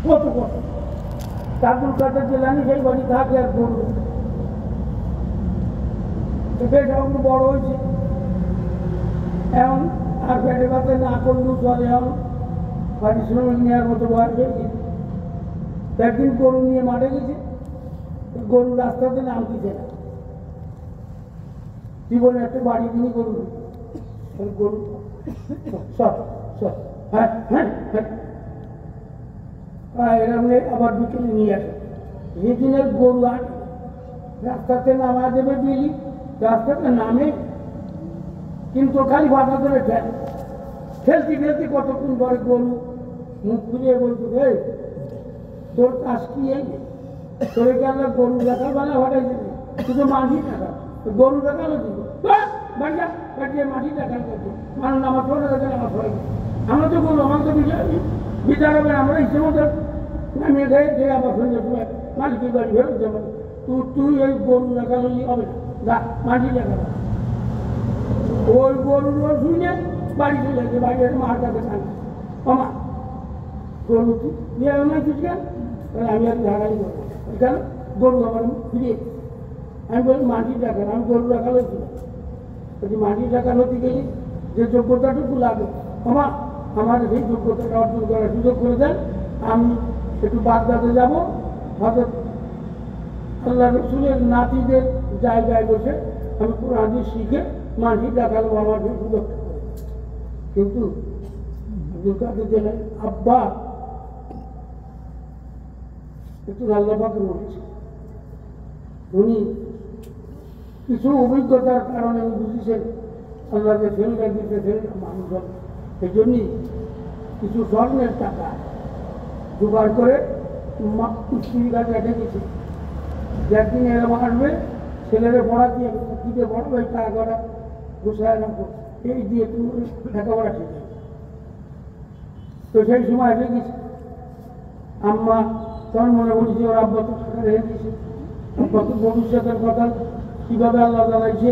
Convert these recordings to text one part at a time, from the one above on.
কত কত আব্দুল কাদের জিলানী সেই বাড়ি থাকে আর গরু বেশ এখন বড় হয়েছে, এখন আর পেটে পাতে না করলেও চলে, এখন পারিশ্রমিক নেওয়ার মতো বয়স হয়ে গেছে। একদিন গরু নিয়ে মাঠে গেছে, গরু রাস্তাতে নামতেছে না, জীবনে একটা বাড়ি কিনে গরু গরু সব সব হ্যাঁ হ্যাঁ হ্যাঁ এরকম আবার বিকেলে নিয়ে আসে। সেদিনের গরু আর রাস্তাতে নামা দেবে বিলি, রাস্তাতে নামে কিন্তু খালি বাধা ধরে ঠেলতে ঠেলতে কতক্ষণ পরে গরু মুখ ফিরিয়ে বলতো, রে তোর কাজ কি এই তোরে গেল গরু দেখাল বেলা হঠাৎ যাবে, শুধু মাঝি দেখা গরু দেখালো দিব মাটি দেখাল করতো মানুষ আমার ছোটো দেখেন আমার সবাই আমরা তো গরু আমার তো বিচার হবে, আমরা ইচ্ছে মতো নামিয়ে দেয় যে আবার সন্ধ্যের সময় মালিকের বাড়ি ফেরত যাবো, তুই এই গরু দেখালো হবে না, মাটি দেখালো ওই গরুর শুনে বাড়ি চলে যাচ্ছে, বাড়ি মার কাছে কানে আমার গরু নিয়ে তুই কেন আমি আর ঝাড়াই করবো কেন গরু আমার ফিরিয়ে আমি বলি মাটি দেখান, আমি গরু দেখালো ছিল বলছি মাটি দেখানো দিকে যে যোগ্যতাটুকু লাগে আমার আমার সেই যোগ্যতাটা অর্জন করার সুযোগ করে দেন, আমি একটু বাগদাদে যাবো, হয়তো আল্লাহ রসুলের নাতিদের জায়গায় বসে আমি কোরআন শিখে মাটি দেখালো আমার সুযোগ। কিন্তু আব্দুল কাদের জেলায় আব্বা একটু আল্লাহ পাকের বলেছে, উনি কিছু অভিজ্ঞতার কারণে বুঝেছেন আল্লাহকে ফেলটা দিতে ফেলটা মানুষ হবে, এই জন্যই কিছু স্বর্ণের টাকা জোগাড় করে স্ত্রীর কাছে রেখেছে, একদিন এরকম আসবে ছেলেরা পড়া দিয়ে দিতে পড়বো এই টাকা করা গোসায় রাখো, এই দিয়ে তুমি লেখাপড়া শিখে। তো সেই সময় রেখেছে আম্মা তখন মনে বলছে ওর আব্বা তো টাকা রেখে দিয়েছে, আব্বা তো ভবিষ্যতের কথা কীভাবে আল্লাহ জানাইছে,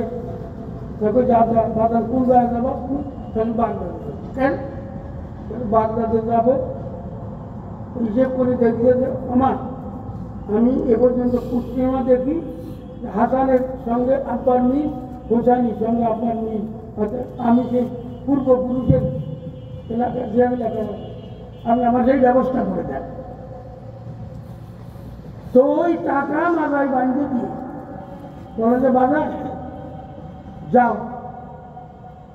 দেখো যা বাজার কোন জায়গায় যাবো তাহলে বাগদাদে কেন বাগদাদে যাবো হিসেব করে দেখছে যে আমার আমি এ পর্যন্ত পশ্চিমা দেখি হাসানের সঙ্গে আব্বার মিল, হোসাইনির সঙ্গে আব্বার মিল, অর্থাৎ আমি সেই পূর্বপুরুষের এলাকায় যে আমি লেখাপড়া আপনি আমার সেই ব্যবস্থা করে দেন। তো ওই টাকা মাথায় বাঁধতে দিয়ে বলে যে বাজার যাও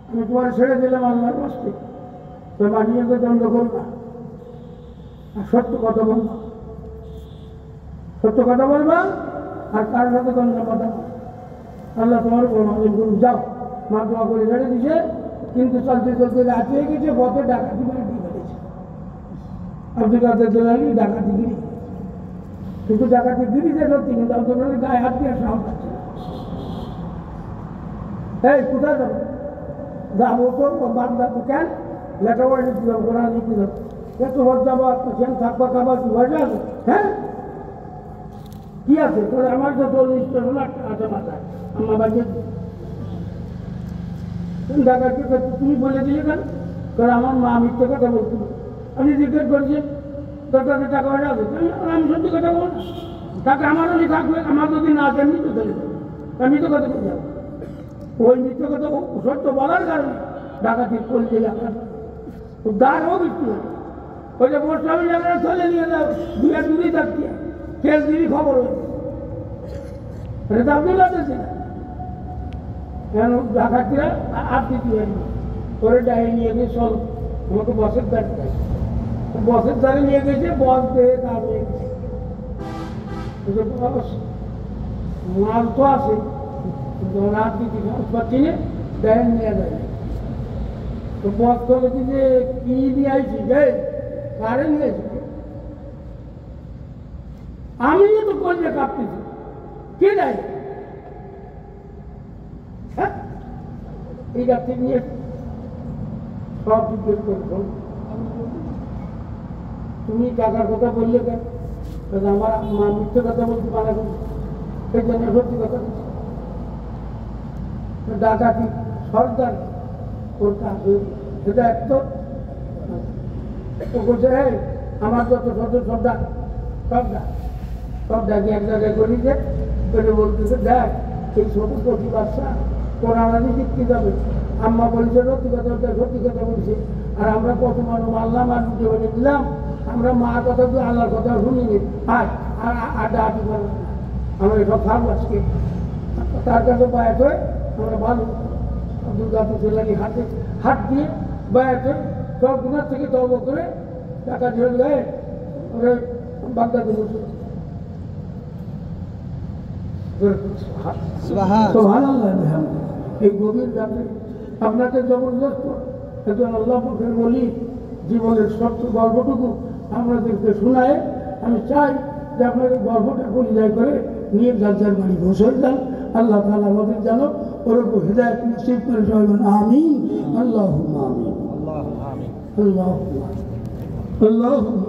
আমি তোমার ছেড়ে দিলাম আল্লাহর কষ্টে, তো মাটিকে দ্বন্দ্ব করো না, আর সত্য কথা বলবা, সত্য কথা বলবা আর কার সাথে দ্বন্দ্ব কথা আল্লাহ তোমার করুন যাও। মা দোয়া করে ছেড়ে দিছে, কিন্তু চলতে চলতে রাত হয়ে গেছে, পথে ডাকাতি করে দিয়ে ফেলেছে। আব্দুল কাদের জেলানি ডাকাতিগিরি, কিন্তু ডাকাতিগিরিতে সত্যি, কিন্তু আব্দুল কাদের গায়ে হাত দিয়ে সাহস পাচ্ছে না। এই কোথায় যাবো যাবো তো বাগদাদে কেন লেখাপড়া লিখতে যাবো, কোরআন লিখতে যাবো, এত ভর যাবো সেখানে থাকবা খাবার কি ভয় আছে? হ্যাঁ কি আছে তোর? আমার তো 40টা আছে মাথায়, আমার বাড়িতে ডাকাতকে তুমি বলে দিলে কেন? কারণ আমার মা মিথ্যে কথা বলছিল, আপনি জিজ্ঞেস করছেন তোর কাছে টাকা পয়সা আছে, আমি সত্যি কথা বল না, টাকা আমার যদি থাকবে, আমার যদি না আছে মৃত্যু চলে যাবে, আমি তো কথা বলে যাবো। ওই মিথ্যে কথা সত্য বলার কারণে ডাকাতি করলে দাঁড়ও মৃত্যু হবে। ওই যে বর্ষা জায়গায় চলে নিয়ে যাও, দুয়া দূরেই থাকতে তেল দিনই খবর হয়েছে, এটা তো আব্দুল কাদের ছিল কেন ডাকাতিরা আপনি দিয়ে করে ডায়ে নিয়ে গিয়ে চল আমাকে বসের দ্বারে দেয়, বসের দ্বারে নিয়ে গেছে, বস দিয়ে কাজ হয়ে গেছে, মাল তো আছে রাত দিতে পাচ্ছি না, ডায়ে নিয়ে যায় তো বস করেছি যে কি নিয়ে আইছি কারে নিয়ে আসি, আমিও তো করলে কাঁপতেছি কে দেয়, হ্যাঁ এই রাত্রি নিয়ে সব জিজ্ঞেস করছো তুমি টাকার কথা বললে কেন? আমার মা মিথ্যে কথা বলতে পারা করছে, সেই জন্য সত্যি কথা বলছি। ডাকাতি সরকার ওর কাজ এটা এক তো বলছে আমার যত শত সব ডাকি এক জায়গায় করি যে করে বলতেছে দেখ এই ছোট কচি বাচ্চা কোরআন হাদিস শিখতে যাবে। আম্মা বলছে সত্যি কথা বলছে। আর আমরা কত মানুষ মারলাম আর বুঝে বলে দিলাম, আমরা মা কথা তো আল্লাহর কথা শুনিনি। আর আড্ডা আড্ডি করলাম না, আমরা এসব খাবো আজকে। তার কাছে বায়াত হয়ে আমরা ভালো দুর্গাপুর জেলারি হাত দিয়ে বায়াত হয়ে সব গুণার থেকে তব করে টাকা ঝেড়ে দেয় ওরা বাগদাদে বসে। এই গভীর রাতে আপনাকে জবরদস্ত একজন আল্লাহ পাকের বলি জীবনের সত্য গল্পটুকু আপনাদেরকে শোনায়। আমি চাই যে আপনাদের গল্পটা পরিচয় করে নিয়ে যার বাড়ি বসে যান। আল্লাহ তাআলা আমাদের যেন ওর উপর হিদায়াত নসিব করে সবাই আমিন। আল্লাহুম্মা আমিন। আল্লাহুম্মা আমিন। আল্লাহুম্মা